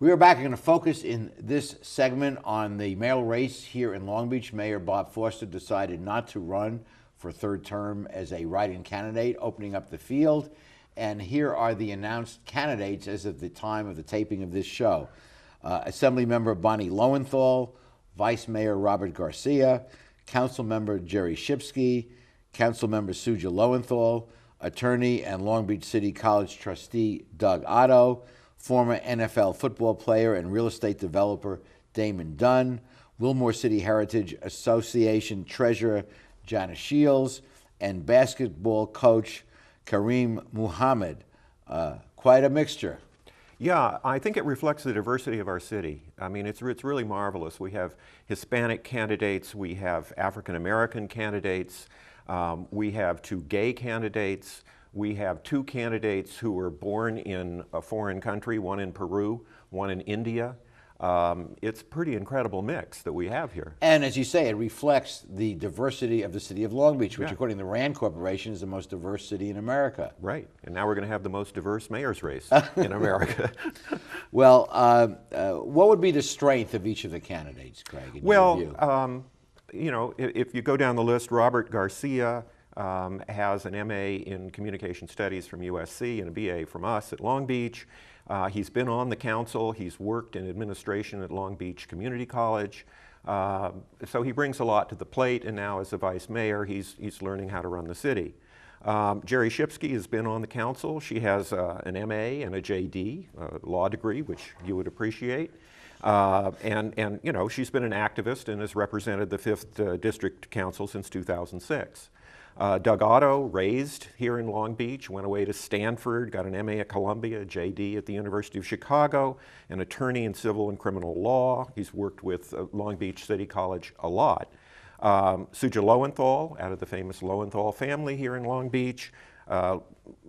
We are back. We're going to focus in this segment on the mayoral race here in Long Beach. Mayor Bob Foster decided not to run for third term as a write-in candidate, opening up the field. And here are the announced candidates as of the time of the taping of this show. Assemblymember Bonnie Lowenthal, Vice Mayor Robert Garcia, Councilmember Jerry Shipsky, Councilmember Suja Lowenthal, Attorney and Long Beach City College Trustee Doug Otto, former NFL football player and real estate developer Damon Dunn, Wilmore City Heritage Association Treasurer Janice Shields, and basketball coach Kareem Muhammad. Quite a mixture. Yeah, I think it reflects the diversity of our city. I mean, it's really marvelous. We have Hispanic candidates, we have African American candidates, we have 2 gay candidates, we have 2 candidates who were born in a foreign country, one in Peru, one in India. It's a pretty incredible mix that we have here. And as you say, it reflects the diversity of the city of Long Beach, which Yeah. according to the RAND Corporation is the most diverse city in America. Right, and now we're going to have the most diverse mayor's race in America. Well, what would be the strength of each of the candidates, Craig, in your view? You know, if you go down the list, Robert Garcia has an MA in Communication Studies from USC and a BA from us at Long Beach. He's been on the council. He's worked in administration at Long Beach Community College. So he brings a lot to the plate, and now as a vice mayor, he's learning how to run the city. Jerry Shipsky has been on the council. She has an MA and a JD, a law degree, which you would appreciate. And you know, she's been an activist and has represented the 5th District Council since 2006. Doug Otto, raised here in Long Beach, went away to Stanford, got an MA at Columbia, a JD at the University of Chicago, an attorney in civil and criminal law. He's worked with Long Beach City College a lot. Suja Lowenthal, out of the famous Lowenthal family here in Long Beach,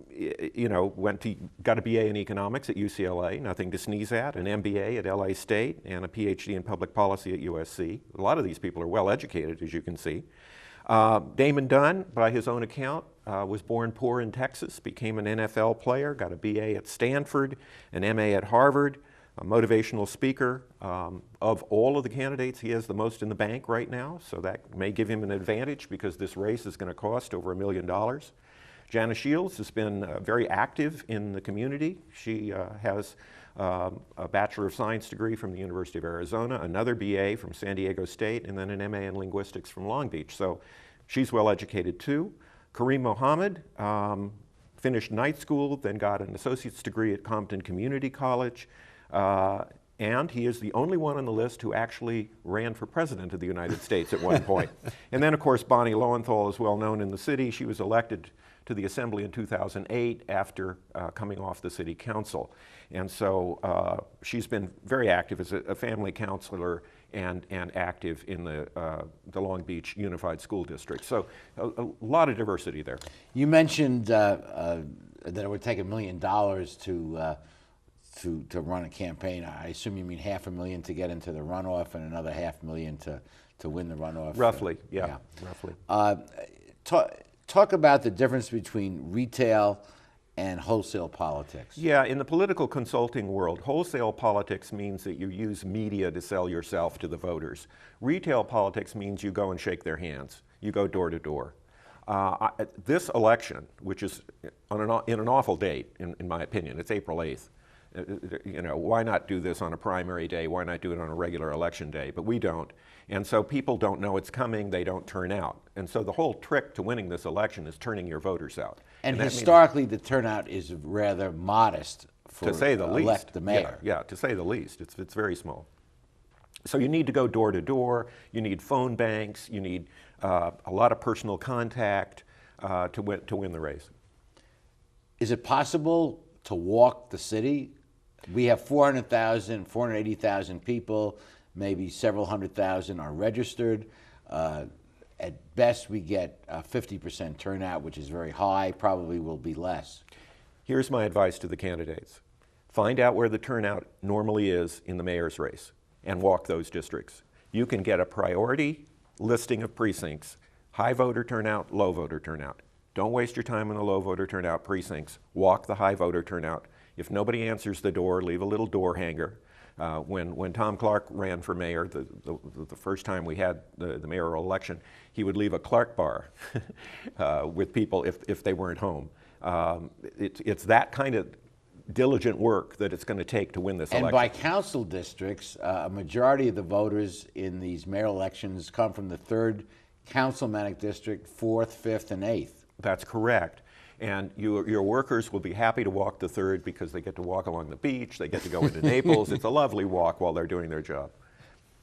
you know, got a BA in economics at UCLA, nothing to sneeze at, an MBA at LA State, and a PhD in public policy at USC. A lot of these people are well educated, as you can see. Damon Dunn, by his own account, was born poor in Texas, became an NFL player, got a BA at Stanford, an MA at Harvard, a motivational speaker. Of all of the candidates, he has the most in the bank right now, so that may give him an advantage because this race is going to cost over $1 million. Janice Shields has been very active in the community. She has a Bachelor of Science degree from the University of Arizona, another BA from San Diego State, and then an MA in linguistics from Long Beach. So she's well educated too. Kareem Muhammad finished night school, then got an associate's degree at Compton Community College, and he is the only one on the list who actually ran for president of the United States at one point. And then, of course, Bonnie Lowenthal is well known in the city. She was elected to the Assembly in 2008 after coming off the City Council. And so she's been very active as a family counselor and active in the Long Beach Unified School District. So a lot of diversity there. You mentioned that it would take $1 million to run a campaign. I assume you mean $500,000 to get into the runoff and another $500,000 to win the runoff. Roughly, yeah. Roughly. Talk about the difference between retail and wholesale politics. Yeah, in the political consulting world, wholesale politics means that you use media to sell yourself to the voters. Retail politics means you go and shake their hands. You go door to door. This election, which is in an awful date, in my opinion, it's April 8th. You know, why not do this on a primary day? Why not do it on a regular election day? But we don't. And so people don't know it's coming, they don't turn out. And so the whole trick to winning this election is turning your voters out. And historically, the turnout is rather modest for to say the least. Elect the mayor. Yeah, to say the least. It's very small. So you need to go door to door, you need phone banks, you need a lot of personal contact to win the race. Is it possible to walk the city? We have 400,000, 480,000 people, maybe several hundred thousand are registered. At best, we get 50% turnout, which is very high, probably will be less. Here's my advice to the candidates. Find out where the turnout normally is in the mayor's race and walk those districts. You can get a priority listing of precincts, high voter turnout, low voter turnout. Don't waste your time on the low voter turnout precincts. Walk the high voter turnout. If nobody answers the door, leave a little door hanger. When Tom Clark ran for mayor, the first time we had the mayoral election, he would leave a Clark bar with people if they weren't home. It's that kind of diligent work that it's going to take to win this election. And by council districts, a majority of the voters in these mayoral elections come from the 3rd councilmanic district, 4th, 5th, and 8th. That's correct. And your workers will be happy to walk the 3rd because they get to walk along the beach, they get to go into Naples. It's a lovely walk while they're doing their job.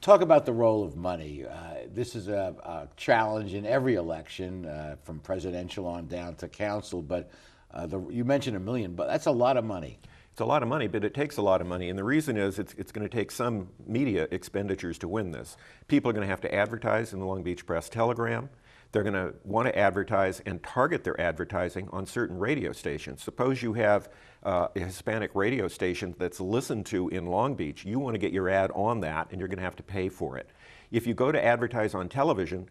Talk about the role of money. This is a challenge in every election, from presidential on down to council, but you mentioned $1 million, but that's a lot of money. It's a lot of money, but it takes a lot of money, and the reason is it's going to take some media expenditures to win this. People are going to have to advertise in the Long Beach Press-Telegram. They're going to want to advertise and target their advertising on certain radio stations. Suppose you have a Hispanic radio station that's listened to in Long Beach. You want to get your ad on that, and you're going to have to pay for it. If you go to advertise on television,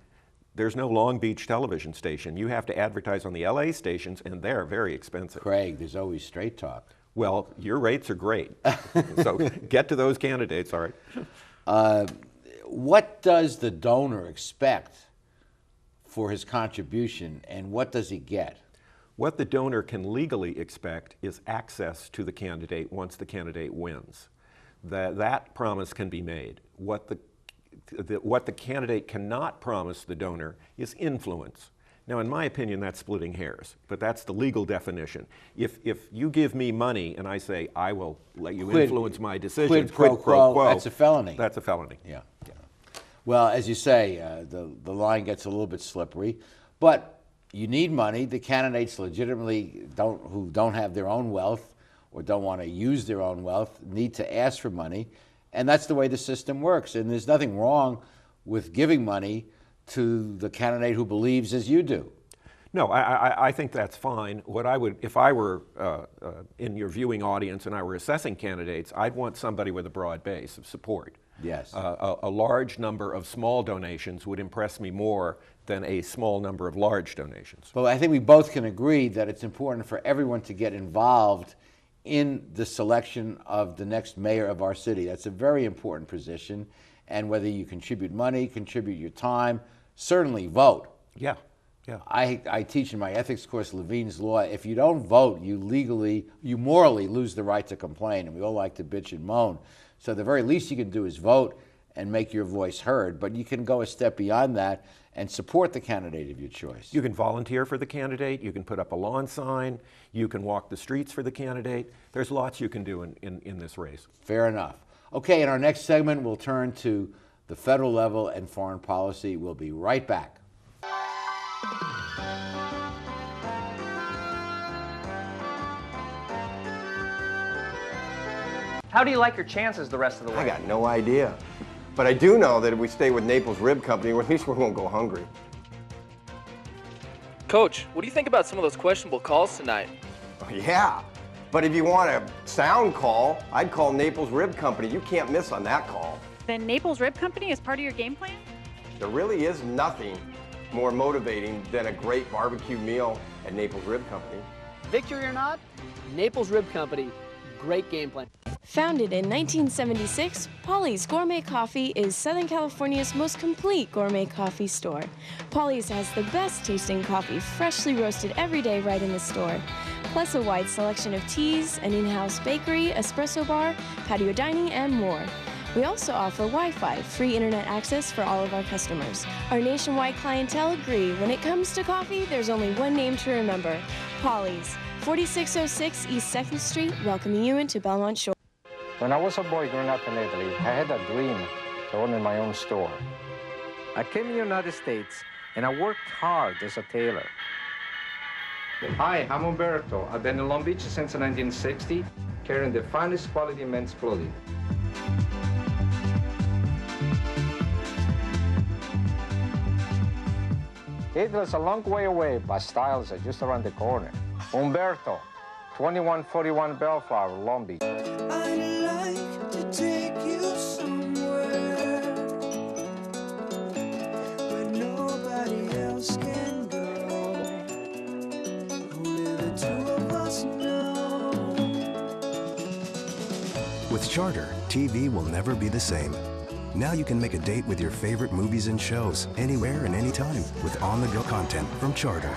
there's no Long Beach television station. You have to advertise on the LA stations, and they're very expensive. Craig, there's always Straight Talk. Well, your rates are great. So get to those candidates, all right. What does the donor expect for his contribution, and what does he get? What the donor can legally expect is access to the candidate once the candidate wins. That promise can be made. What the candidate cannot promise the donor is influence. Now, in my opinion, that's splitting hairs, but that's the legal definition. If you give me money and I say, I will let you influence my decisions, quid pro quo, that's a felony. That's a felony. Yeah. Well, as you say, the line gets a little bit slippery, but you need money. The candidates legitimately who don't have their own wealth or don't want to use their own wealth need to ask for money, and that's the way the system works. And there's nothing wrong with giving money to the candidate who believes as you do. No, I think that's fine. What I would, if I were in your viewing audience and I were assessing candidates, I'd want somebody with a broad base of support. Yes. A large number of small donations would impress me more than a small number of large donations. But I think we both can agree that it's important for everyone to get involved in the selection of the next mayor of our city. That's a very important position. And whether you contribute money, contribute your time, certainly vote. Yeah. I teach in my ethics course, Levine's Law. If you don't vote, you morally lose the right to complain, and we all like to bitch and moan. So the very least you can do is vote and make your voice heard, but you can go a step beyond that and support the candidate of your choice. You can volunteer for the candidate, you can put up a lawn sign, you can walk the streets for the candidate. There's lots you can do in this race. Fair enough. Okay, in our next segment, we'll turn to the federal level and foreign policy. We'll be right back. How do you like your chances the rest of the way? I got no idea. But I do know that if we stay with Naples Rib Company, at least we won't go hungry. Coach, what do you think about some of those questionable calls tonight? Yeah, but if you want a sound call, I'd call Naples Rib Company. You can't miss on that call. Then Naples Rib Company is part of your game plan? There really is nothing more motivating than a great barbecue meal at Naples Rib Company. Victory or not, Naples Rib Company, great game plan. Founded in 1976, Polly's Gourmet Coffee is Southern California's most complete gourmet coffee store. Polly's has the best tasting coffee, freshly roasted every day right in the store, plus a wide selection of teas, an in-house bakery, espresso bar, patio dining, and more. We also offer Wi-Fi, free internet access for all of our customers. Our nationwide clientele agree when it comes to coffee, there's only one name to remember, Polly's, 4606 East 2nd Street, welcoming you into Belmont Shore. When I was a boy growing up in Italy, I had a dream to own my own store. I came to the United States and I worked hard as a tailor. Hi, I'm Umberto. I've been in Long Beach since 1960, carrying the finest quality men's clothing. Italy's a long way away, but styles are just around the corner. Umberto, 2141 Bellflower, Long Beach. I'd like to take you somewhere where nobody else can go. Only the two of us know. With Charter, TV will never be the same. Now you can make a date with your favorite movies and shows, anywhere and anytime, with on-the-go content from Charter.